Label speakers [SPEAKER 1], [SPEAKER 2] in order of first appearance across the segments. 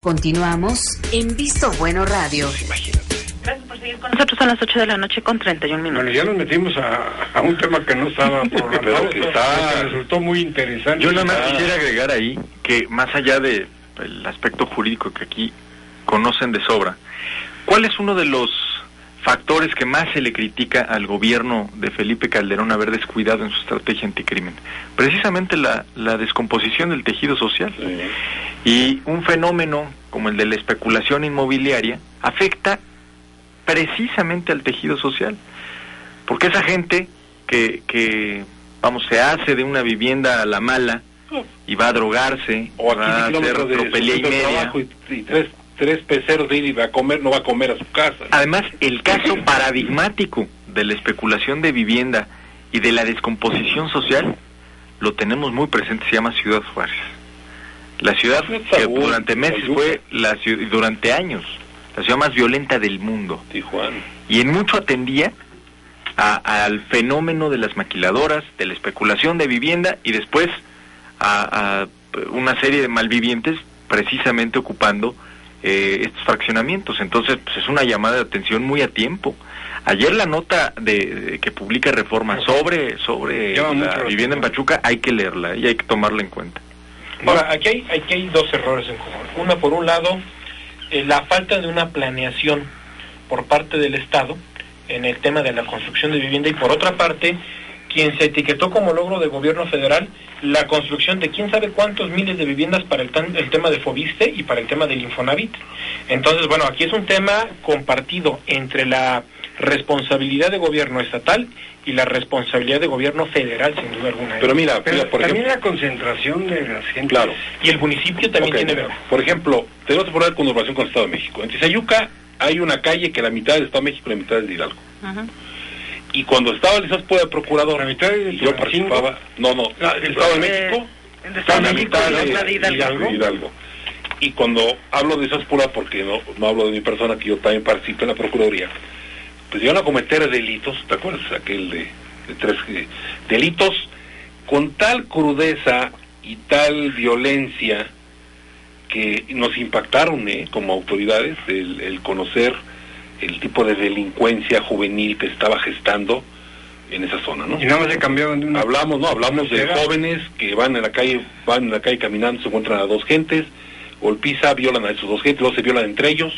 [SPEAKER 1] Continuamos en Visto Bueno Radio.
[SPEAKER 2] Imagínate. Gracias por seguir con nosotros. Son las 8 de la noche con 31 minutos.
[SPEAKER 3] Bueno, ya nos metimos a un tema que no estaba programado, que resultó muy interesante.
[SPEAKER 4] Yo nada más quisiera agregar ahí que más allá del aspecto jurídico que aquí conocen de sobra, ¿cuál es uno de los factores que más se le critica al gobierno de Felipe Calderón haber descuidado en su estrategia anticrimen? Precisamente la descomposición del tejido social.
[SPEAKER 3] Sí.
[SPEAKER 4] Y un fenómeno como el de la especulación inmobiliaria afecta precisamente al tejido social, porque esa gente que se hace de una vivienda a la mala y va a drogarse,
[SPEAKER 3] o
[SPEAKER 4] va a hacer tropelía y media,
[SPEAKER 3] y tres peceros de ir y va a comer, no va a comer a su casa.
[SPEAKER 4] Además, el caso paradigmático de la especulación de vivienda y de la descomposición lo tenemos muy presente, se llama Ciudad Juárez. La ciudad que durante meses fue durante años la ciudad más violenta del mundo.
[SPEAKER 3] Tijuana.
[SPEAKER 4] Y en mucho atendía al fenómeno de las maquiladoras, de la especulación de vivienda y después a una serie de malvivientes precisamente ocupando estos fraccionamientos. Entonces, pues, es una llamada de atención muy a tiempo. Ayer la nota que publica Reforma sobre la vivienda en Pachuca, hay que leerla y hay que tomarla en cuenta.
[SPEAKER 5] Ahora, aquí hay dos errores en común. Una, por un lado, la falta de una planeación por parte del Estado en el tema de la construcción de vivienda, y por otra parte, quien se etiquetó como logro de gobierno federal la construcción de quién sabe cuántos miles de viviendas para el tema de Fobiste y para el tema del Infonavit. Entonces, bueno, aquí es un tema compartido entre la responsabilidad de gobierno estatal y la responsabilidad de gobierno federal, sin duda alguna.
[SPEAKER 3] Pero mira, por
[SPEAKER 5] también
[SPEAKER 3] ejemplo,
[SPEAKER 5] la concentración de la gente.
[SPEAKER 3] Claro.
[SPEAKER 5] Y el municipio también tiene que ver.
[SPEAKER 3] Por ejemplo, tenemos que poner conurbación con el Estado de México. En Tizayuca hay una calle que la mitad del Estado de México y la mitad es de Hidalgo.
[SPEAKER 5] Ajá.
[SPEAKER 3] Y cuando estaba el Esaspo de procurador,
[SPEAKER 5] La mitad es
[SPEAKER 3] yo participaba. El Estado de México.
[SPEAKER 5] La mitad de
[SPEAKER 3] Hidalgo. Y cuando hablo de esas puras, porque no hablo de mi persona, que yo también participo en la Procuraduría, pues llegan a cometer delitos, ¿te acuerdas? Aquel de tres delitos con tal crudeza y tal violencia que nos impactaron como autoridades, el conocer el tipo de delincuencia juvenil que se estaba gestando en esa zona, ¿no?
[SPEAKER 5] Y nada más se cambiaban de una...
[SPEAKER 3] Hablamos de jóvenes que van en la calle caminando, se encuentran a dos gentes, golpiza, violan a esos dos gentes, luego se violan entre ellos,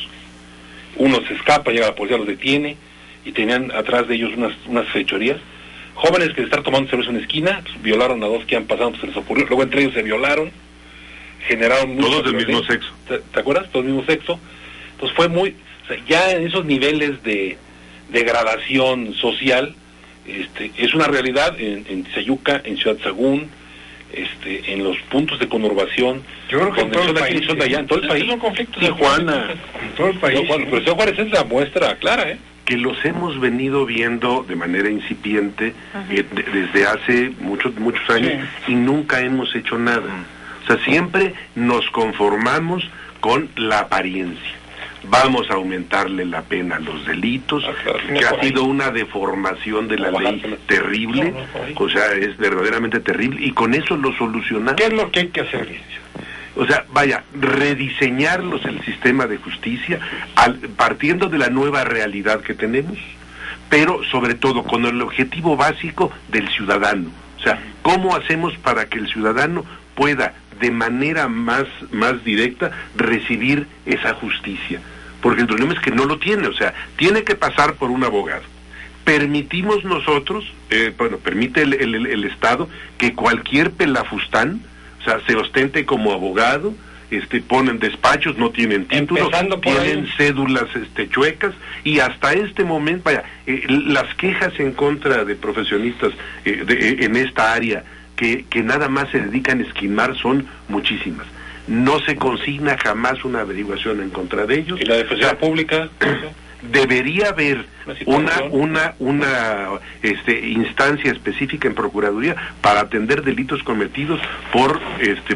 [SPEAKER 3] uno se escapa, llega la policía, los detiene, y tenían atrás de ellos unas fechorías. Jóvenes que de estar tomando cerveza en una esquina, pues, violaron a dos que iban pasando, pues, se les ocurrió, luego entre ellos se violaron, generaron mucho...
[SPEAKER 4] Todos del mismo sexo.
[SPEAKER 3] ¿Te acuerdas? Todos del mismo sexo. Entonces fue muy... ya en esos niveles de degradación social, es una realidad en Tizayuca, en Ciudad Sagún, en los puntos de conurbación.
[SPEAKER 5] Yo creo que en todo el país.
[SPEAKER 3] En todo el país.
[SPEAKER 5] Son conflictos
[SPEAKER 3] Tijuana.
[SPEAKER 5] en todo el país.
[SPEAKER 3] Bueno, pero Ciudad Juárez es la muestra clara,
[SPEAKER 6] que los hemos venido viendo de manera incipiente desde hace muchos años, y nunca hemos hecho nada. O sea, siempre nos conformamos con la apariencia. Vamos a aumentarle la pena a los delitos, que ha sido una deformación de la ley terrible, o sea, es verdaderamente terrible, y con eso lo solucionamos.
[SPEAKER 5] ¿Qué es lo que hay que hacer?
[SPEAKER 6] O sea, rediseñarlos el sistema de justicia, partiendo de la nueva realidad que tenemos, pero sobre todo con el objetivo básico del ciudadano. O sea, ¿cómo hacemos para que el ciudadano pueda de manera más directa recibir esa justicia? Porque el problema es que no lo tiene, o sea, tiene que pasar por un abogado. Permitimos nosotros, permite el Estado que cualquier pelafustán, o sea, se ostente como abogado, ponen despachos, no tienen título, tienen cédulas chuecas, y hasta este momento, las quejas en contra de profesionistas en esta área que nada más se dedican a esquimar son muchísimas. No se consigna jamás una averiguación en contra de ellos.
[SPEAKER 3] ¿Y la defensa pública?
[SPEAKER 6] Debería haber una instancia específica en Procuraduría para atender delitos cometidos por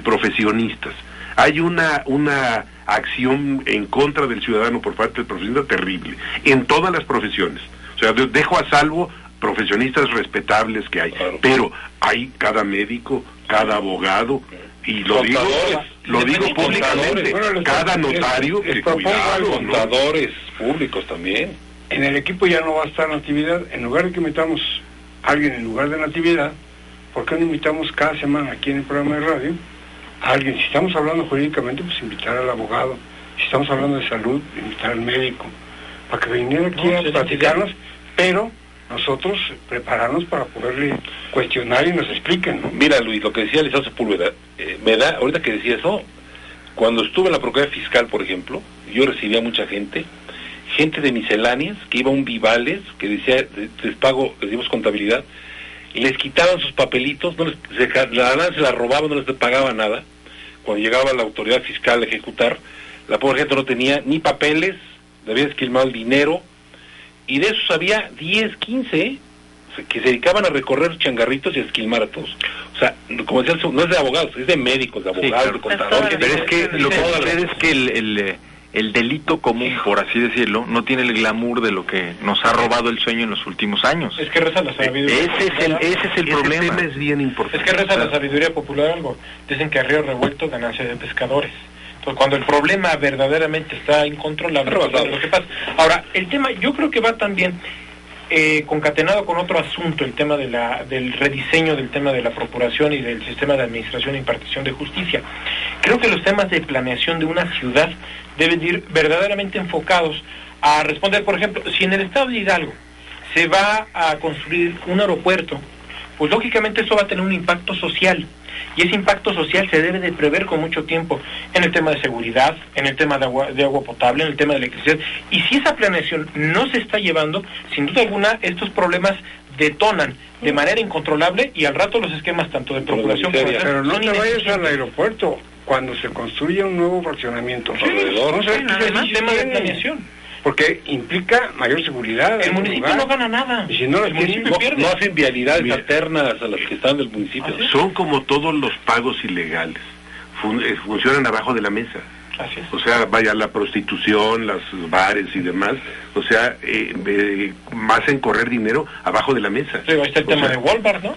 [SPEAKER 6] profesionistas. Hay una acción en contra del ciudadano por parte del profesionista terrible, en todas las profesiones. O sea, dejo a salvo profesionistas respetables que hay, claro, pero hay cada médico, cada abogado, y lo digo públicamente, cada notario, que cuidado,
[SPEAKER 3] contadores públicos también.
[SPEAKER 7] En el equipo ya no va a estar Natividad. En lugar de que metamos a alguien en lugar de Natividad, ¿por qué no invitamos cada semana aquí en el programa de radio a alguien? Si estamos hablando jurídicamente, pues invitar al abogado. Si estamos hablando de salud, invitar al médico, para que viniera aquí a platicarnos, pero nosotros prepararnos para poderle cuestionar y nos expliquen, ¿no?
[SPEAKER 3] Mira, Luis, lo que decía Licenciado Sepúlveda, me da, ahorita que decía eso, cuando estuve en la Procuraduría Fiscal, por ejemplo, yo recibía mucha gente de misceláneas, que iba a un Vivales, que decía, les pago, les dimos contabilidad, y les quitaban sus papelitos, se la robaban, no les pagaba nada. Cuando llegaba la autoridad fiscal a ejecutar, la pobre gente no tenía ni papeles, le habían esquilmado el dinero, y de esos había 10, 15, que se dedicaban a recorrer changarritos y a esquilmar a todos. O sea, como decía, no es de abogados, es de médicos, de abogados, de contadores.
[SPEAKER 4] Pero es que lo que sucede es que el delito común, por así decirlo, no tiene el glamour de lo que nos ha robado el sueño en los últimos años.
[SPEAKER 5] Es que reza la sabiduría.
[SPEAKER 4] Ese es el problema.
[SPEAKER 6] Ese tema es bien importante.
[SPEAKER 5] Es que reza la sabiduría popular algo. Dicen que a río revuelto, ganancia de pescadores. Entonces, cuando el problema verdaderamente está incontrolable, pues, lo que pasa. Ahora, el tema, yo creo que va también concatenado con otro asunto, el tema del rediseño del tema de la procuración y del sistema de administración e impartición de justicia. Creo que los temas de planeación de una ciudad deben ir verdaderamente enfocados a responder, por ejemplo, si en el estado de Hidalgo se va a construir un aeropuerto, pues lógicamente eso va a tener un impacto social, y ese impacto social se debe de prever con mucho tiempo en el tema de seguridad, en el tema de agua potable, en el tema de electricidad, y si esa planeación no se está llevando, sin duda alguna estos problemas detonan de manera incontrolable, y al rato los esquemas tanto de procuración como de...
[SPEAKER 7] Pero no te vayas al aeropuerto cuando se construye un nuevo fraccionamiento alrededor.
[SPEAKER 5] Es un tema de planeación.
[SPEAKER 7] Porque implica mayor seguridad.
[SPEAKER 5] El municipio no gana nada.
[SPEAKER 7] Y si no,
[SPEAKER 5] el municipio pierde.
[SPEAKER 3] No hacen vialidades alternas a las que están del municipio.
[SPEAKER 6] Son como todos los pagos ilegales. Funcionan abajo de la mesa.
[SPEAKER 5] Así es.
[SPEAKER 6] O sea, vaya, la prostitución, los bares y demás, o sea, hacen correr dinero abajo de la mesa.
[SPEAKER 5] Sí, ahí está el tema de Walmart, ¿no?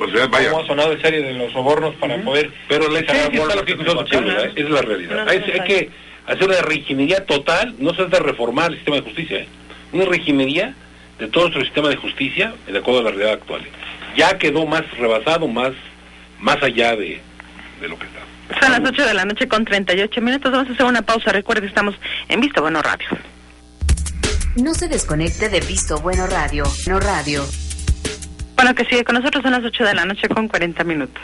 [SPEAKER 6] O sea, vaya.
[SPEAKER 5] Como ha sonado en serie de los sobornos para poder...
[SPEAKER 3] Pero la esencia está lo que es la realidad. Hay que hacer una reingeniería total, no se trata de reformar el sistema de justicia, una reingeniería de todo nuestro sistema de justicia de acuerdo a la realidad actual. Ya quedó más rebasado, más allá de lo que está.
[SPEAKER 2] Son las 8 de la noche con 38 minutos, vamos a hacer una pausa. Recuerde, estamos en Visto Bueno Radio.
[SPEAKER 1] No se desconecte de Visto Bueno Radio. No radio.
[SPEAKER 2] Bueno, que sigue con nosotros, son las 8 de la noche con 40 minutos.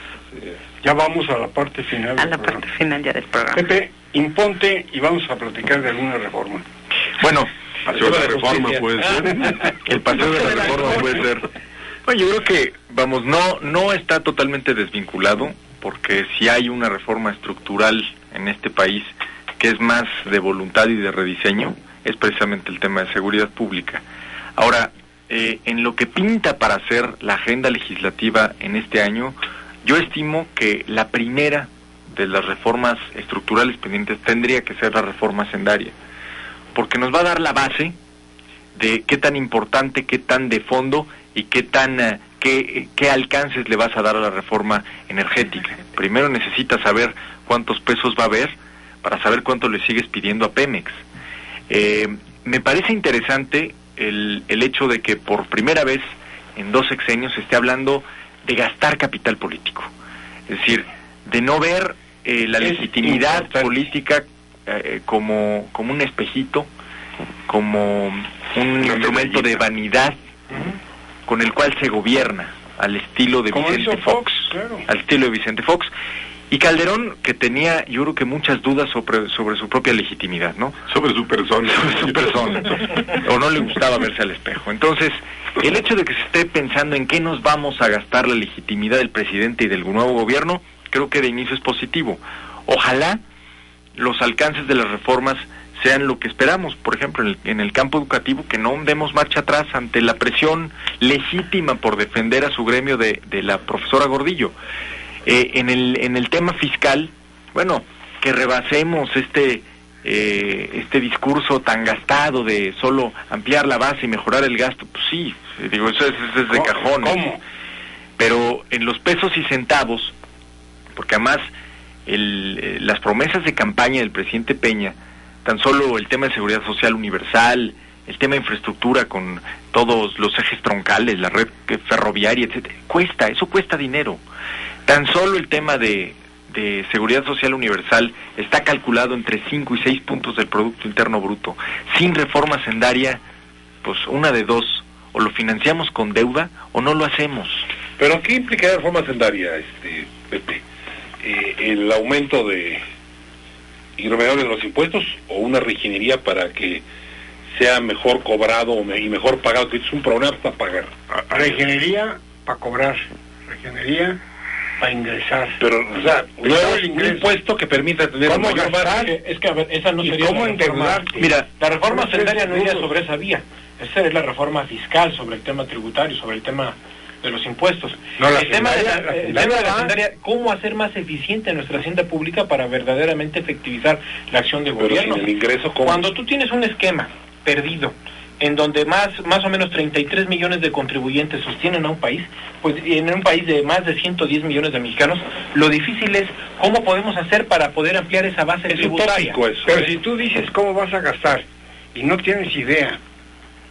[SPEAKER 7] Ya vamos a la parte final.
[SPEAKER 2] A la parte final ya del programa.
[SPEAKER 7] Pepe, imponte y vamos a platicar de alguna reforma.
[SPEAKER 4] Bueno,
[SPEAKER 6] paseo de la reforma puede ser.
[SPEAKER 4] El paseo de la reforma puede ser. Bueno, yo creo que, vamos, no está totalmente desvinculado, porque si hay una reforma estructural en este país que es más de voluntad y de rediseño, es precisamente el tema de seguridad pública. Ahora, en lo que pinta para hacer la agenda legislativa en este año, yo estimo que la primera de las reformas estructurales pendientes tendría que ser la reforma hacendaria, porque nos va a dar la base de qué tan importante, qué tan de fondo y qué alcances le vas a dar a la reforma energética. Primero necesitas saber cuántos pesos va a haber para saber cuánto le sigues pidiendo a Pemex. Me parece interesante el hecho de que por primera vez en 2 sexenios se esté hablando de gastar capital político, es decir, de no ver la legitimidad política como un espejito, como un instrumento de vanidad con el cual se gobierna al estilo de Vicente Fox,
[SPEAKER 7] claro.
[SPEAKER 4] Al estilo de Vicente Fox. Y Calderón, que tenía, yo creo que muchas dudas sobre su propia legitimidad, ¿no?
[SPEAKER 6] Sobre su persona.
[SPEAKER 4] Sobre su persona. O no le gustaba verse al espejo. Entonces, el hecho de que se esté pensando en qué nos vamos a gastar la legitimidad del presidente y del nuevo gobierno, creo que de inicio es positivo. Ojalá los alcances de las reformas sean lo que esperamos. Por ejemplo, en el campo educativo, que no demos marcha atrás ante la presión legítima por defender a su gremio de la profesora Gordillo. En el tema fiscal, bueno, que rebasemos este discurso tan gastado de solo ampliar la base y mejorar el gasto, pues sí, digo, eso es de cajón.
[SPEAKER 7] ¿Cómo?
[SPEAKER 4] Pero en los pesos y centavos, porque además las promesas de campaña del presidente Peña, tan solo el tema de seguridad social universal, el tema de infraestructura con todos los ejes troncales, la red ferroviaria, etcétera, eso cuesta dinero. Tan solo el tema de seguridad social universal está calculado entre 5 y 6 puntos del Producto Interno Bruto. Sin reforma hacendaria, pues una de dos, o lo financiamos con deuda o no lo hacemos.
[SPEAKER 3] ¿Pero qué implica la reforma hacendaria, Pepe? ¿El aumento de irremediable de los impuestos o una reingeniería para que sea mejor cobrado y mejor pagado, que es un programa para pagar?
[SPEAKER 7] Reingeniería para cobrar, reingeniería para ingresar.
[SPEAKER 3] Pero, o sea, no es un impuesto que permita tener
[SPEAKER 7] ¿cómo
[SPEAKER 3] mayor
[SPEAKER 7] gastar?
[SPEAKER 3] base.
[SPEAKER 5] Es que, a ver, esa no sería
[SPEAKER 7] ¿Cómo
[SPEAKER 5] la reforma.
[SPEAKER 7] endeudarte?
[SPEAKER 4] Mira,
[SPEAKER 5] La reforma hacendaria no iría
[SPEAKER 7] Rusos.
[SPEAKER 5] sobre esa vía. Esa es la reforma fiscal, sobre el tema tributario, sobre el tema de los impuestos.
[SPEAKER 7] No, la
[SPEAKER 5] el tema de
[SPEAKER 7] hacendaria- la
[SPEAKER 5] el tema de la
[SPEAKER 7] hacendaria-
[SPEAKER 5] hacendaria, cómo hacer más eficiente nuestra hacienda pública para verdaderamente efectivizar la acción de
[SPEAKER 3] Pero
[SPEAKER 5] gobierno.
[SPEAKER 3] sin el ingreso, ¿cómo?
[SPEAKER 5] Cuando tú tienes un esquema perdido, en donde más o menos 33 millones de contribuyentes sostienen a un país, pues en un país de más de 110 millones de mexicanos, lo difícil es cómo podemos hacer para poder ampliar esa base
[SPEAKER 3] Es
[SPEAKER 5] tributaria.
[SPEAKER 3] utópico eso.
[SPEAKER 7] Pero si tú dices cómo vas a gastar y no tienes idea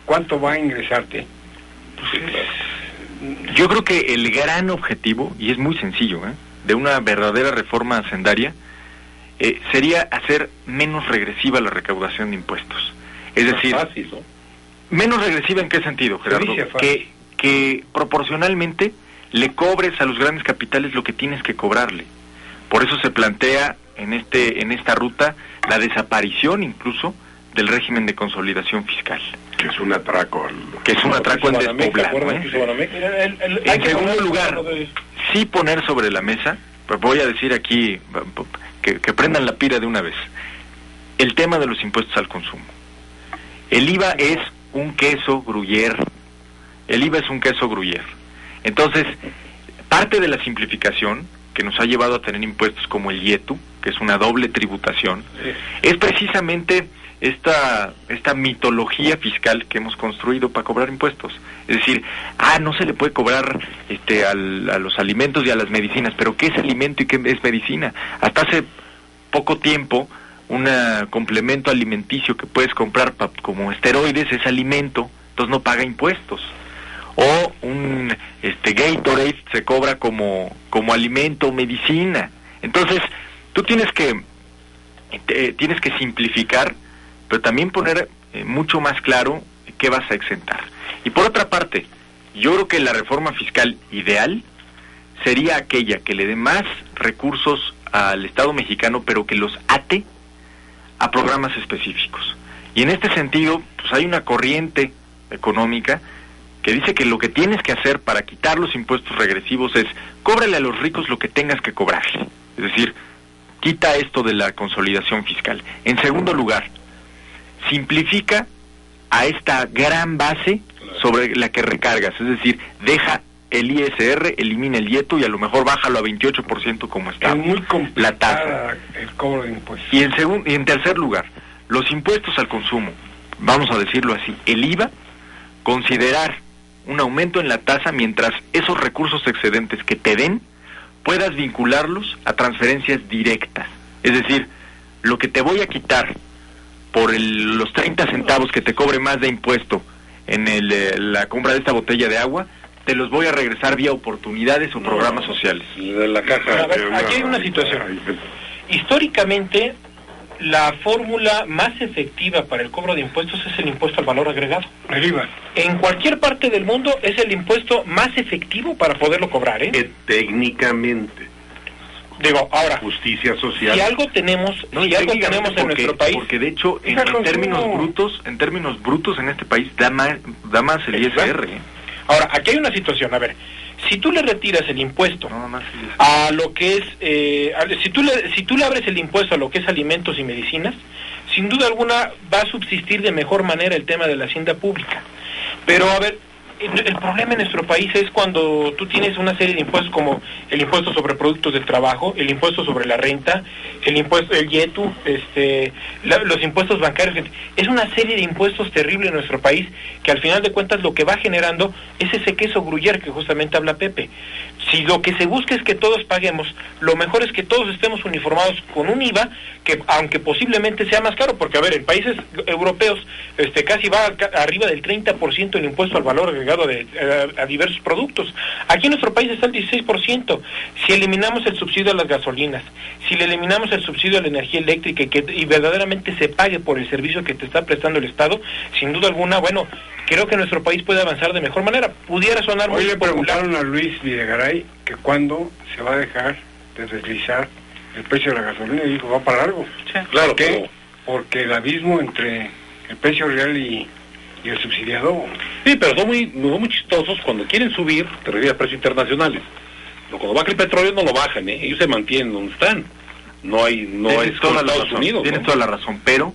[SPEAKER 7] cuánto va a ingresarte,
[SPEAKER 3] Sí, claro.
[SPEAKER 4] yo creo que el gran objetivo, y es muy sencillo, de una verdadera reforma hacendaria, sería hacer menos regresiva la recaudación de impuestos. Es decir,
[SPEAKER 3] Fácil, ¿no?
[SPEAKER 4] menos regresiva ¿en qué sentido, Gerardo?
[SPEAKER 7] dice fácil.
[SPEAKER 4] Que proporcionalmente le cobres a los grandes capitales lo que tienes que cobrarle. Por eso se plantea en esta ruta la desaparición incluso del régimen de consolidación fiscal,
[SPEAKER 6] Que es un atraco.
[SPEAKER 4] que es un atraco en
[SPEAKER 3] Banamex, ¿te
[SPEAKER 4] despoblado.
[SPEAKER 3] acuerdas que hizo Banamex?
[SPEAKER 5] Hay
[SPEAKER 4] En
[SPEAKER 5] que
[SPEAKER 4] segundo
[SPEAKER 5] poner-
[SPEAKER 4] lugar, sí poner sobre la mesa, pues voy a decir aquí, que prendan la pira de una vez, el tema de los impuestos al consumo. El IVA es un queso gruyère. El IVA es un queso gruyère. Entonces, parte de la simplificación que nos ha llevado a tener impuestos como el IETU, que es una doble tributación, es precisamente esta mitología fiscal que hemos construido para cobrar impuestos. Es decir, no se le puede cobrar a los alimentos y a las medicinas, pero ¿qué es alimento y qué es medicina? Hasta hace poco tiempo, un complemento alimenticio que puedes comprar como esteroides es alimento, entonces no paga impuestos. O un Gatorade se cobra como alimento o medicina. Entonces, tú tienes que simplificar, pero también poner mucho más claro qué vas a exentar. Y por otra parte, yo creo que la reforma fiscal ideal sería aquella que le dé más recursos al Estado mexicano, pero que los ate a programas específicos. Y en este sentido, pues hay una corriente económica que dice que lo que tienes que hacer para quitar los impuestos regresivos es cóbrale a los ricos lo que tengas que cobrarle. Es decir, quita esto de la consolidación fiscal. En segundo lugar, simplifica a esta gran base sobre la que recargas. Es decir, deja el ISR, elimina el IETU y a lo mejor bájalo a 28% como está.
[SPEAKER 7] es muy
[SPEAKER 4] la
[SPEAKER 7] complicada
[SPEAKER 4] tasa.
[SPEAKER 7] el cobro de impuestos.
[SPEAKER 4] Y en tercer lugar, los impuestos al consumo, vamos a decirlo así, el IVA, considerar un aumento en la tasa mientras esos recursos excedentes que te den, puedas vincularlos a transferencias directas. Es decir, lo que te voy a quitar por los 30 centavos que te cobre más de impuesto en la compra de esta botella de agua, te los voy a regresar vía oportunidades o programas sociales.
[SPEAKER 3] De la caja.
[SPEAKER 5] A ver, aquí hay una situación. Históricamente, la fórmula más efectiva para el cobro de impuestos es el impuesto al valor agregado.
[SPEAKER 7] El IVA.
[SPEAKER 5] En cualquier parte del mundo es el impuesto más efectivo para poderlo cobrar,
[SPEAKER 6] Técnicamente.
[SPEAKER 5] Digo, ahora,
[SPEAKER 6] Justicia social.
[SPEAKER 5] si algo tenemos, en nuestro país,
[SPEAKER 4] porque de hecho en
[SPEAKER 7] Deja consumo.
[SPEAKER 4] términos brutos en este país da más el ISR.
[SPEAKER 5] ahora, aquí hay una situación, a ver, si tú le retiras el impuesto
[SPEAKER 4] No, más el ISR.
[SPEAKER 5] a lo que es, si tú le abres el impuesto a lo que es alimentos y medicinas, sin duda alguna va a subsistir de mejor manera el tema de la hacienda pública. Pero a ver, el problema en nuestro país es cuando tú tienes una serie de impuestos como el impuesto sobre productos del trabajo, el impuesto sobre la renta, el impuesto, el IETU, los impuestos bancarios. Es una serie de impuestos terribles en nuestro país que al final de cuentas lo que va generando es ese queso gruyere que justamente habla Pepe. Si lo que se busca es que todos paguemos, lo mejor es que todos estemos uniformados con un IVA que aunque posiblemente sea más caro, porque a ver, en países europeos casi va arriba del 30% el impuesto al valor agregado a diversos productos. Aquí en nuestro país está el 16%. Si eliminamos el subsidio a las gasolinas, si le eliminamos el subsidio a la energía eléctrica y verdaderamente se pague por el servicio que te está prestando el Estado, sin duda alguna, bueno, creo que nuestro país puede avanzar de mejor manera. Pudiera sonar muy
[SPEAKER 7] Hoy le
[SPEAKER 5] popular.
[SPEAKER 7] preguntaron a Luis Videgaray que cuándo se va a dejar de deslizar el precio de la gasolina y dijo, va para largo.
[SPEAKER 5] Sí.
[SPEAKER 3] Claro,
[SPEAKER 7] ¿Por qué?
[SPEAKER 3] pero...
[SPEAKER 7] Porque el abismo entre el precio real y el subsidiado.
[SPEAKER 3] Sí, pero son muy chistosos cuando quieren subir, te refieres a precios internacionales. Pero cuando baja el petróleo no lo bajan, ellos se mantienen donde están. No es como Estados Unidos.
[SPEAKER 4] Tienes
[SPEAKER 3] ¿no?
[SPEAKER 4] toda la razón, pero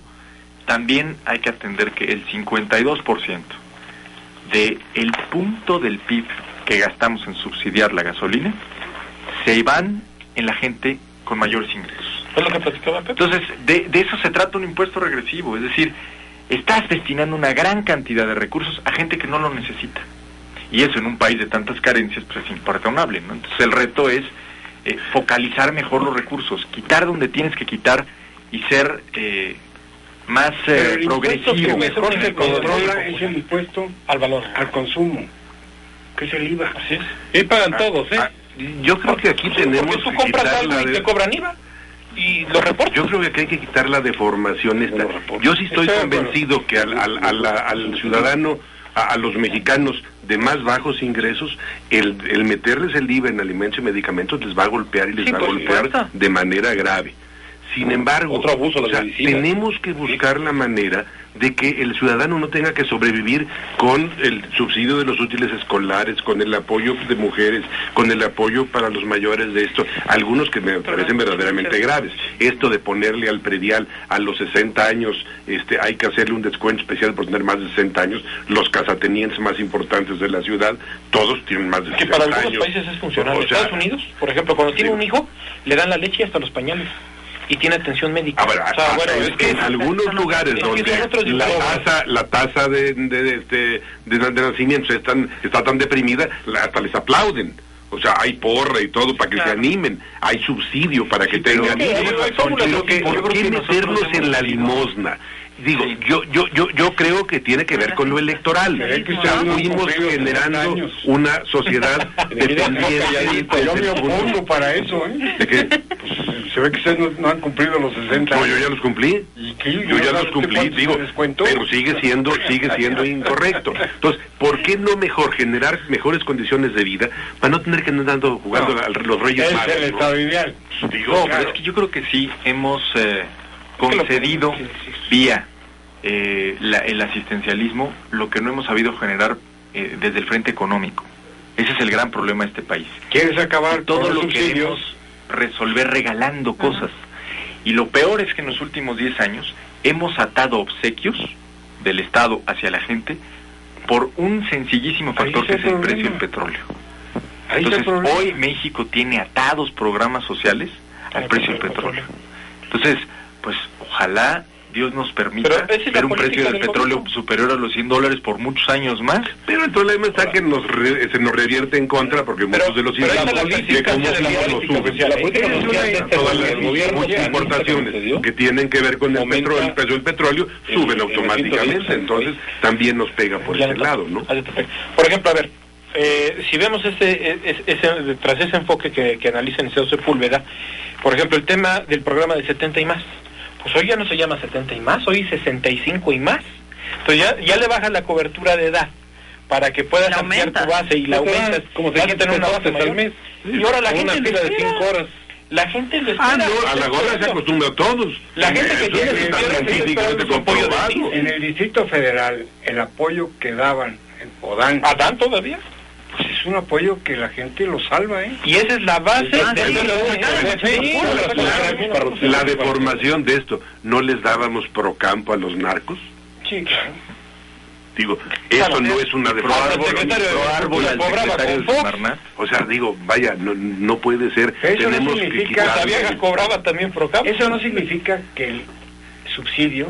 [SPEAKER 4] también hay que atender que el 52% del punto del PIB que gastamos en subsidiar la gasolina se van en la gente con mayores ingresos.
[SPEAKER 5] Es lo que platicaba Pepe.
[SPEAKER 4] Entonces, de eso se trata un impuesto regresivo, es decir, estás destinando una gran cantidad de recursos a gente que no lo necesita. Y eso en un país de tantas carencias, pues es imperdonable, ¿no? Entonces el reto es focalizar mejor los recursos, quitar donde tienes que quitar y ser más progresivo.
[SPEAKER 7] Lo mejor
[SPEAKER 5] Sí,
[SPEAKER 7] se controla es el impuesto
[SPEAKER 5] al valor,
[SPEAKER 7] al consumo, que es el IVA.
[SPEAKER 5] Así es.
[SPEAKER 3] Y pagan todos,
[SPEAKER 6] Yo creo que aquí tenemos
[SPEAKER 5] Porque tú
[SPEAKER 6] que
[SPEAKER 5] compras
[SPEAKER 6] quitar
[SPEAKER 5] algo
[SPEAKER 6] la
[SPEAKER 5] y te
[SPEAKER 6] de...
[SPEAKER 5] cobran IVA y lo reportas.
[SPEAKER 6] Yo creo que aquí hay que quitar la deformación esta. Yo sí estoy convencido que al ciudadano, a los mexicanos de más bajos ingresos, el meterles el IVA en alimentos y medicamentos les va a golpear y les
[SPEAKER 5] Sí,
[SPEAKER 6] va a
[SPEAKER 5] por
[SPEAKER 6] golpear
[SPEAKER 5] supuesto.
[SPEAKER 6] de manera grave. Sin embargo,
[SPEAKER 3] Otro abuso de la medicina.
[SPEAKER 6] tenemos que buscar la manera de que el ciudadano no tenga que sobrevivir con el subsidio de los útiles escolares, con el apoyo de mujeres, con el apoyo para los mayores de esto, algunos que me parecen verdaderamente graves. Esto de ponerle al predial a los 60 años, hay que hacerle un descuento especial por tener más de 60 años, los casatenienses más importantes de la ciudad, todos tienen más de 60
[SPEAKER 5] Que para
[SPEAKER 6] años.
[SPEAKER 5] algunos países es funcional.
[SPEAKER 6] O
[SPEAKER 5] En
[SPEAKER 6] sea,
[SPEAKER 5] Estados Unidos, por ejemplo, cuando tiene
[SPEAKER 6] sí.
[SPEAKER 5] un hijo, le dan la leche y hasta los pañales. Y tiene atención médica.
[SPEAKER 6] Bueno, es que en algunos lugares
[SPEAKER 5] es que
[SPEAKER 6] donde
[SPEAKER 5] son otros
[SPEAKER 6] la tasa de nacimientos está tan deprimida, hasta les aplauden. O sea, hay porra y todo para que se animen, hay subsidio para que tengan. ¿Por qué meternos en la limosna? Digo, yo creo que tiene que ver con lo electoral. Ya fuimos generando una sociedad dependiente.
[SPEAKER 7] Yo me opongo para eso,
[SPEAKER 6] ¿De qué?
[SPEAKER 7] Pues, se ve que ustedes no han cumplido los 60
[SPEAKER 6] No,
[SPEAKER 7] años.
[SPEAKER 6] yo ya los cumplí.
[SPEAKER 7] ¿Y qué?
[SPEAKER 6] Yo ya los cumplí, digo, pero sigue siendo incorrecto. Entonces, ¿por qué no generar mejores condiciones de vida para no tener que andar jugando a los Reyes
[SPEAKER 7] Es
[SPEAKER 6] Magos?
[SPEAKER 7] el estado ideal.
[SPEAKER 6] Digo,
[SPEAKER 4] No,
[SPEAKER 6] claro.
[SPEAKER 4] pero es que yo creo que sí hemos concedido vía el asistencialismo lo que no hemos sabido generar desde el frente económico. Ese es el gran problema de este país.
[SPEAKER 7] ¿Quieres acabar
[SPEAKER 4] Todo
[SPEAKER 7] con
[SPEAKER 4] lo
[SPEAKER 7] los
[SPEAKER 4] queremos
[SPEAKER 7] subsidios?
[SPEAKER 4] resolver regalando cosas. Y lo peor es que en los últimos 10 años hemos atado obsequios del Estado hacia la gente por un sencillísimo factor que es el precio del petróleo.
[SPEAKER 7] Ahí está el
[SPEAKER 4] Entonces,
[SPEAKER 7] problema.
[SPEAKER 4] hoy México tiene atados programas sociales al precio del petróleo. Entonces, pues ojalá Dios nos permita
[SPEAKER 5] Pero esa es la
[SPEAKER 4] ver un
[SPEAKER 5] política
[SPEAKER 4] precio del
[SPEAKER 5] del
[SPEAKER 4] petróleo
[SPEAKER 5] gobierno.
[SPEAKER 4] superior a los $100 por muchos años más.
[SPEAKER 6] Pero el problema está que se nos revierte en contra porque muchos de los
[SPEAKER 5] pero esa es la
[SPEAKER 6] ingresos de
[SPEAKER 5] política
[SPEAKER 6] cómo
[SPEAKER 5] de la
[SPEAKER 6] subimos los
[SPEAKER 5] política
[SPEAKER 6] suben.
[SPEAKER 5] oficial. La política
[SPEAKER 6] Esa es
[SPEAKER 5] oficial de
[SPEAKER 6] una-
[SPEAKER 5] este
[SPEAKER 6] todas las
[SPEAKER 5] gobierno
[SPEAKER 6] muchas
[SPEAKER 5] que
[SPEAKER 6] importaciones
[SPEAKER 3] sucedió,
[SPEAKER 6] que tienen que ver con el
[SPEAKER 3] aumenta
[SPEAKER 6] petróleo, el precio del petróleo, suben
[SPEAKER 3] el
[SPEAKER 6] automáticamente.
[SPEAKER 3] 110%.
[SPEAKER 6] Entonces también nos pega por ese lado, ¿no?
[SPEAKER 5] Por ejemplo, a ver, si vemos tras ese enfoque que analiza Niceo Sepúlveda, por ejemplo, el tema del programa de 70 y más, pues hoy ya no se llama 70 y más, hoy 65 y más. Entonces ya le bajas la cobertura de edad para que puedas ampliar tu base y la aumentas.
[SPEAKER 3] Como
[SPEAKER 5] vas a tener una base
[SPEAKER 3] al
[SPEAKER 5] mayor.
[SPEAKER 3] mes.
[SPEAKER 5] Y ahora la
[SPEAKER 3] Una
[SPEAKER 5] gente
[SPEAKER 3] fila de
[SPEAKER 5] espera.
[SPEAKER 3] 5 horas.
[SPEAKER 5] La gente lo espera.
[SPEAKER 6] Ah, no, a la gorra se acostumbra a todos.
[SPEAKER 5] La gente que
[SPEAKER 6] Eso
[SPEAKER 5] tiene
[SPEAKER 6] está
[SPEAKER 5] sus tierras,
[SPEAKER 6] científicamente
[SPEAKER 5] ellos esperan su apoyo de
[SPEAKER 6] comprobado.
[SPEAKER 5] ti.
[SPEAKER 7] En el Distrito Federal, el apoyo que daban o dan,
[SPEAKER 5] ¿Dan todavía?
[SPEAKER 7] pues es un apoyo que la gente lo salva, ¿eh?
[SPEAKER 5] Y esa es la base
[SPEAKER 6] La deformación de esto, ¿no les dábamos pro campo a los narcos?
[SPEAKER 7] Sí, claro.
[SPEAKER 6] Digo, Eso no es una defensa.
[SPEAKER 4] Al secretario de Semarnat.
[SPEAKER 6] O sea, digo, vaya, no puede ser.
[SPEAKER 7] Eso
[SPEAKER 6] Tenemos
[SPEAKER 7] no
[SPEAKER 6] que
[SPEAKER 7] significa...
[SPEAKER 6] quitarle-
[SPEAKER 5] Vieja cobraba también Procap.
[SPEAKER 7] Eso no significa que el subsidio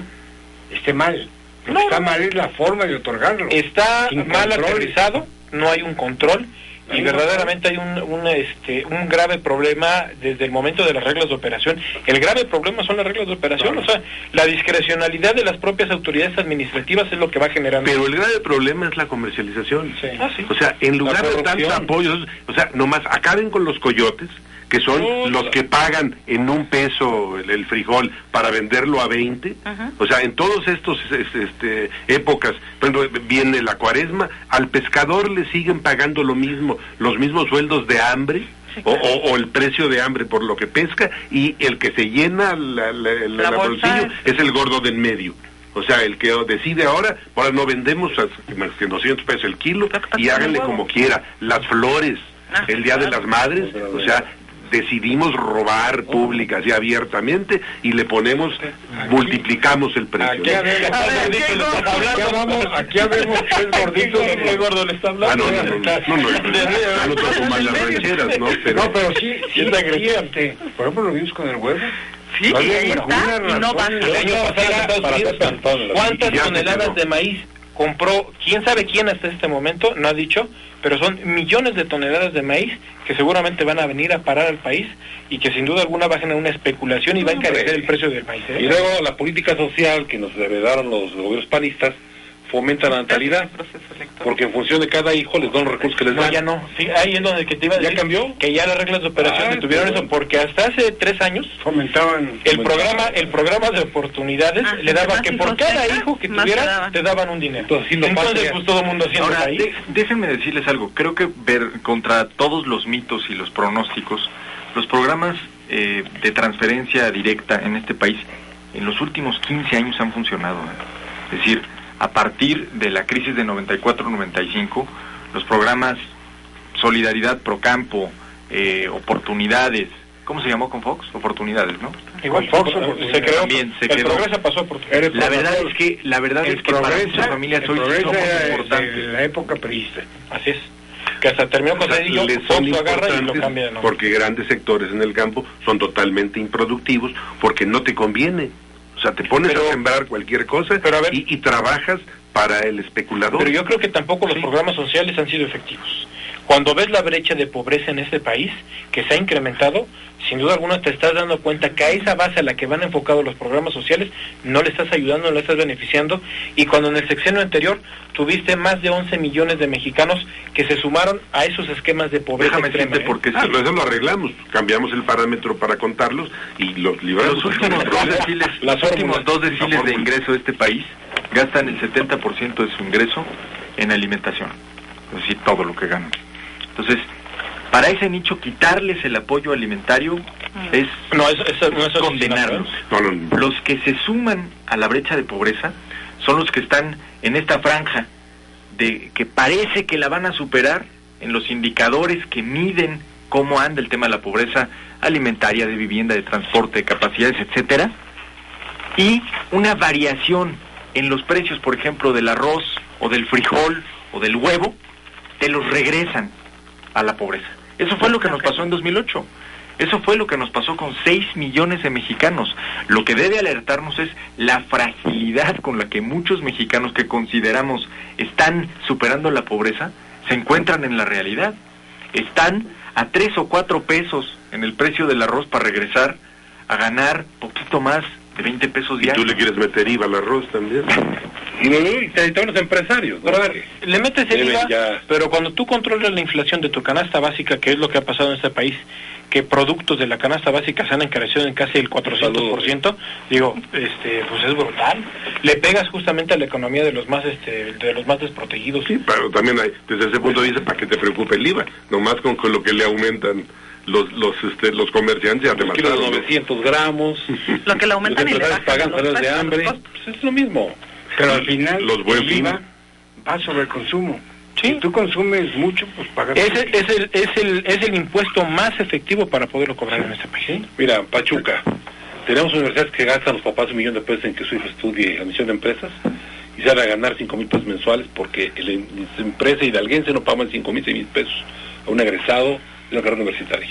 [SPEAKER 7] esté mal. Lo
[SPEAKER 5] No,
[SPEAKER 7] que está
[SPEAKER 5] no.
[SPEAKER 7] mal es la forma de otorgarlo.
[SPEAKER 5] Está
[SPEAKER 7] Sin
[SPEAKER 5] mal
[SPEAKER 7] control.
[SPEAKER 5] aterrizado, no hay un control y
[SPEAKER 7] Hay un
[SPEAKER 5] verdaderamente hay un grave problema desde el momento de las reglas de operación. El grave problema son las reglas de operación,
[SPEAKER 7] Claro.
[SPEAKER 5] o sea, la discrecionalidad de las propias autoridades administrativas es lo que va generando.
[SPEAKER 6] Pero el grave problema es la comercialización.
[SPEAKER 7] Sí.
[SPEAKER 5] Ah, sí.
[SPEAKER 6] O sea, en lugar de
[SPEAKER 7] corrupción.
[SPEAKER 6] tantos apoyos, o sea, nomás acaben con los coyotes, que son
[SPEAKER 5] No,
[SPEAKER 6] los que pagan en $1 el frijol para venderlo a 20. O sea, en todos estos épocas, por ejemplo, viene la Cuaresma, al pescador le siguen pagando lo mismo, los mismos sueldos de hambre. O el precio de hambre por lo que pesca, y el que se llena la bolsillo es el gordo del medio. O sea, el que decide ahora no vendemos más que 200 pesos el kilo, y háganle como quiera. Las flores, el Día de las Madres, o sea, decidimos robar públicas y abiertamente, y le ponemos, multiplicamos el precio.
[SPEAKER 7] Aquí habemos tres gorditos.
[SPEAKER 5] ¿Qué gordo le está hablando?
[SPEAKER 6] No toco más las rancheras, ¿no?
[SPEAKER 7] Pero sí, por ejemplo, lo vimos con el huevo.
[SPEAKER 8] Sí,
[SPEAKER 7] No
[SPEAKER 8] y
[SPEAKER 7] había
[SPEAKER 8] ahí
[SPEAKER 7] ninguna
[SPEAKER 8] está, y no
[SPEAKER 7] razón.
[SPEAKER 8] baja.
[SPEAKER 5] El año pasado en Estados Unidos, ¿cuántas
[SPEAKER 6] Ya se
[SPEAKER 5] toneladas
[SPEAKER 6] quedó.
[SPEAKER 5] de maíz compró? ¿Quién sabe quién hasta este momento? No ha dicho, pero son millones de toneladas de maíz que seguramente van a venir a parar al país y que sin duda alguna va a generar una especulación y va a encarecer el precio del maíz.
[SPEAKER 3] Y luego la política social que nos heredaron los gobiernos panistas fomenta la natalidad, porque en función de cada hijo les dan los recursos que les
[SPEAKER 5] No,
[SPEAKER 3] dan.
[SPEAKER 5] ya no. Sí, ahí es donde que te iba a decir.
[SPEAKER 3] ¿Ya cambió?
[SPEAKER 5] Que ya las reglas de operación detuvieron
[SPEAKER 3] qué
[SPEAKER 5] eso,
[SPEAKER 3] bueno.
[SPEAKER 5] porque hasta hace 3 años
[SPEAKER 7] Fomentaban.
[SPEAKER 5] el programa de oportunidades le daba
[SPEAKER 8] más
[SPEAKER 5] que por
[SPEAKER 8] hijos
[SPEAKER 5] cada
[SPEAKER 8] tengas,
[SPEAKER 5] hijo que
[SPEAKER 8] más te
[SPEAKER 5] tuvieras
[SPEAKER 8] daban.
[SPEAKER 5] te daban un dinero.
[SPEAKER 3] Entonces, haciendo patria.
[SPEAKER 5] pues todo el mundo haciendo
[SPEAKER 4] Ahora,
[SPEAKER 5] país.
[SPEAKER 4] déjenme decirles algo. Creo que contra todos los mitos y los pronósticos, los programas de transferencia directa en este país en los últimos 15 años han funcionado. Es decir, a partir de la crisis de 94-95, los programas Solidaridad Procampo, Oportunidades, ¿cómo se llamó con Fox? Oportunidades, ¿no?
[SPEAKER 5] Igual
[SPEAKER 7] Fox,
[SPEAKER 5] se creó,
[SPEAKER 4] también se
[SPEAKER 5] el
[SPEAKER 4] quedó.
[SPEAKER 5] Progreso pasó por oportunidades.
[SPEAKER 4] La verdad es que para muchas familias hoy sí somos
[SPEAKER 7] de
[SPEAKER 4] importantes.
[SPEAKER 7] la época priista.
[SPEAKER 5] Así es. Que hasta terminó con Cedillo,
[SPEAKER 6] Les son
[SPEAKER 5] Fox lo agarra y lo
[SPEAKER 6] importantes
[SPEAKER 5] cambia de nombre.
[SPEAKER 6] porque grandes sectores en el campo son totalmente improductivos, porque no te conviene. O sea, te pones
[SPEAKER 5] Pero-
[SPEAKER 6] a sembrar cualquier cosa
[SPEAKER 5] pero a ver-
[SPEAKER 6] y trabajas para el especulador.
[SPEAKER 5] Pero yo creo que tampoco los programas sociales han sido efectivos. Cuando ves la brecha de pobreza en este país, que se ha incrementado, sin duda alguna te estás dando cuenta que a esa base a la que van enfocados los programas sociales, no le estás ayudando, no le estás beneficiando, y cuando en el sexenio anterior tuviste más de 11 millones de mexicanos que se sumaron a esos esquemas de pobreza
[SPEAKER 4] Déjame
[SPEAKER 5] extrema.
[SPEAKER 4] decirte por qué sí.
[SPEAKER 6] Eso lo arreglamos, cambiamos el parámetro para contarlos y los libramos.
[SPEAKER 4] Los últimos dos deciles de ingreso de este país gastan el 70% de su ingreso en alimentación, es decir, todo lo que ganan. Entonces, para ese nicho quitarles el apoyo alimentario es
[SPEAKER 5] No, eso no es
[SPEAKER 4] condenarlos.
[SPEAKER 6] No.
[SPEAKER 4] Los que se suman a la brecha de pobreza son los que están en esta franja de que parece que la van a superar en los indicadores que miden cómo anda el tema de la pobreza alimentaria, de vivienda, de transporte, de capacidades, etcétera, y una variación en los precios, por ejemplo, del arroz o del frijol o del huevo, te los regresan a la pobreza. Eso fue lo que nos pasó en 2008. Eso fue lo que nos pasó con 6 millones de mexicanos. Lo que debe alertarnos es la fragilidad con la que muchos mexicanos que consideramos están superando la pobreza, se encuentran en la realidad. Están a 3 o 4 pesos en el precio del arroz para regresar a ganar poquito más de 20 pesos
[SPEAKER 6] Y
[SPEAKER 4] diarios.
[SPEAKER 6] tú le quieres meter IVA al arroz también.
[SPEAKER 3] Y también los empresarios, ¿no?
[SPEAKER 5] Pero a ver, le metes el
[SPEAKER 3] Deben
[SPEAKER 5] IVA,
[SPEAKER 3] ya-
[SPEAKER 5] pero cuando tú controlas la inflación de tu canasta básica, que es lo que ha pasado en este país, que productos de la canasta básica se han encarecido en casi el 400%, digo, pues es brutal. Le pegas justamente a la economía de los más desprotegidos.
[SPEAKER 6] Sí, pero también hay, desde ese punto de vista, ¿para qué te preocupa el IVA? Nomás con lo que le aumentan los comerciantes ya te
[SPEAKER 3] Un kilo de
[SPEAKER 6] mataron, ¿no?
[SPEAKER 3] 900 gramos.
[SPEAKER 8] Lo que le aumentan
[SPEAKER 3] Los
[SPEAKER 8] y le
[SPEAKER 3] empresarios
[SPEAKER 8] bajan
[SPEAKER 3] pagan
[SPEAKER 8] los
[SPEAKER 3] salarios de
[SPEAKER 8] precios,
[SPEAKER 3] hambre.
[SPEAKER 8] los costos.
[SPEAKER 3] Pues es lo mismo.
[SPEAKER 7] Pero al final
[SPEAKER 6] Los buen
[SPEAKER 7] el
[SPEAKER 6] fin.
[SPEAKER 7] IVA va sobre el consumo.
[SPEAKER 5] Sí.
[SPEAKER 7] Si tú consumes mucho, pues pagas
[SPEAKER 5] Ese
[SPEAKER 7] mucho.
[SPEAKER 5] es el impuesto más efectivo para poderlo cobrar en este país.
[SPEAKER 3] Mira, Pachuca, tenemos universidades que gastan los papás $1 millón en que su hijo estudie admisión de empresas, y se van a ganar 5,000 pesos mensuales porque la empresa hidalguense no paga 5,000, 6,000 pesos a un egresado de una carrera universitaria.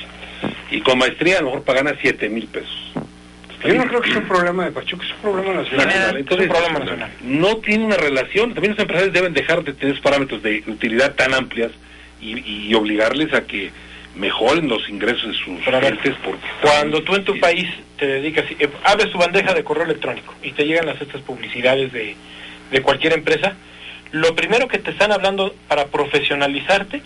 [SPEAKER 3] Y con maestría a lo mejor pagan 7,000 pesos.
[SPEAKER 7] Yo no creo que sea un problema de Pachuca, es un problema nacional.
[SPEAKER 3] Entonces,
[SPEAKER 5] es un problema nacional.
[SPEAKER 3] No tiene una relación. También los empresarios deben dejar de tener parámetros de utilidad tan amplias y obligarles a que mejoren los ingresos de sus gentes. Porque
[SPEAKER 5] cuando tú en tu país te dedicas, abres tu bandeja de correo electrónico y te llegan estas publicidades de cualquier empresa, lo primero que te están hablando para profesionalizarte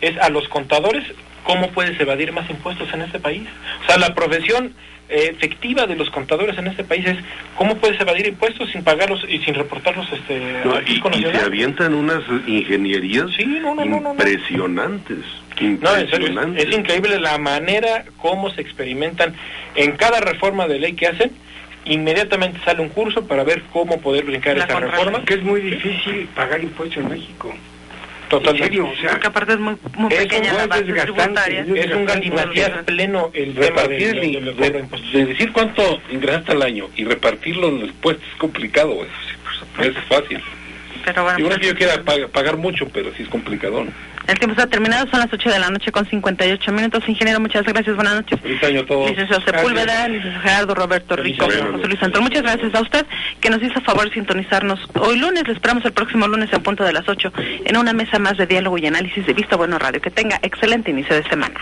[SPEAKER 5] es a los contadores cómo puedes evadir más impuestos en este país. O sea, la profesión efectiva de los contadores en este país es cómo puedes evadir impuestos sin pagarlos y sin reportarlos
[SPEAKER 6] y se avientan unas ingenierías impresionantes.
[SPEAKER 5] No, en serio, es increíble la manera como se experimentan en cada reforma de ley que hacen. Inmediatamente sale un curso para ver cómo poder brincar esa reforma.
[SPEAKER 7] Que es muy difícil pagar impuestos en México.
[SPEAKER 5] Totalmente.
[SPEAKER 7] O sea,
[SPEAKER 2] porque aparte es muy pequeña la base tributaria.
[SPEAKER 5] Es un galimatías pleno el tema
[SPEAKER 3] de decir cuánto ingresaste al año y repartirlo en los impuestos es complicado, es fácil.
[SPEAKER 2] Pero bueno,
[SPEAKER 3] yo creo que yo quiera pagar mucho, pero sí es complicado, ¿no?
[SPEAKER 2] El tiempo está terminado, son las 8 de la noche con 58 minutos. Ingeniero, muchas gracias, buenas noches.
[SPEAKER 3] Feliz año a todos.
[SPEAKER 2] Licenciado Sepúlveda, licenciado Gerardo, Roberto Rico, José Luis Santos. Muchas gracias a usted que nos hizo favor de sintonizarnos hoy lunes. Le esperamos el próximo lunes en punto de las 8 en una mesa más de diálogo y análisis de Visto Bueno Radio. Que tenga excelente inicio de semana.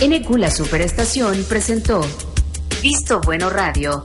[SPEAKER 1] NQ La Superestación presentó Visto Bueno Radio.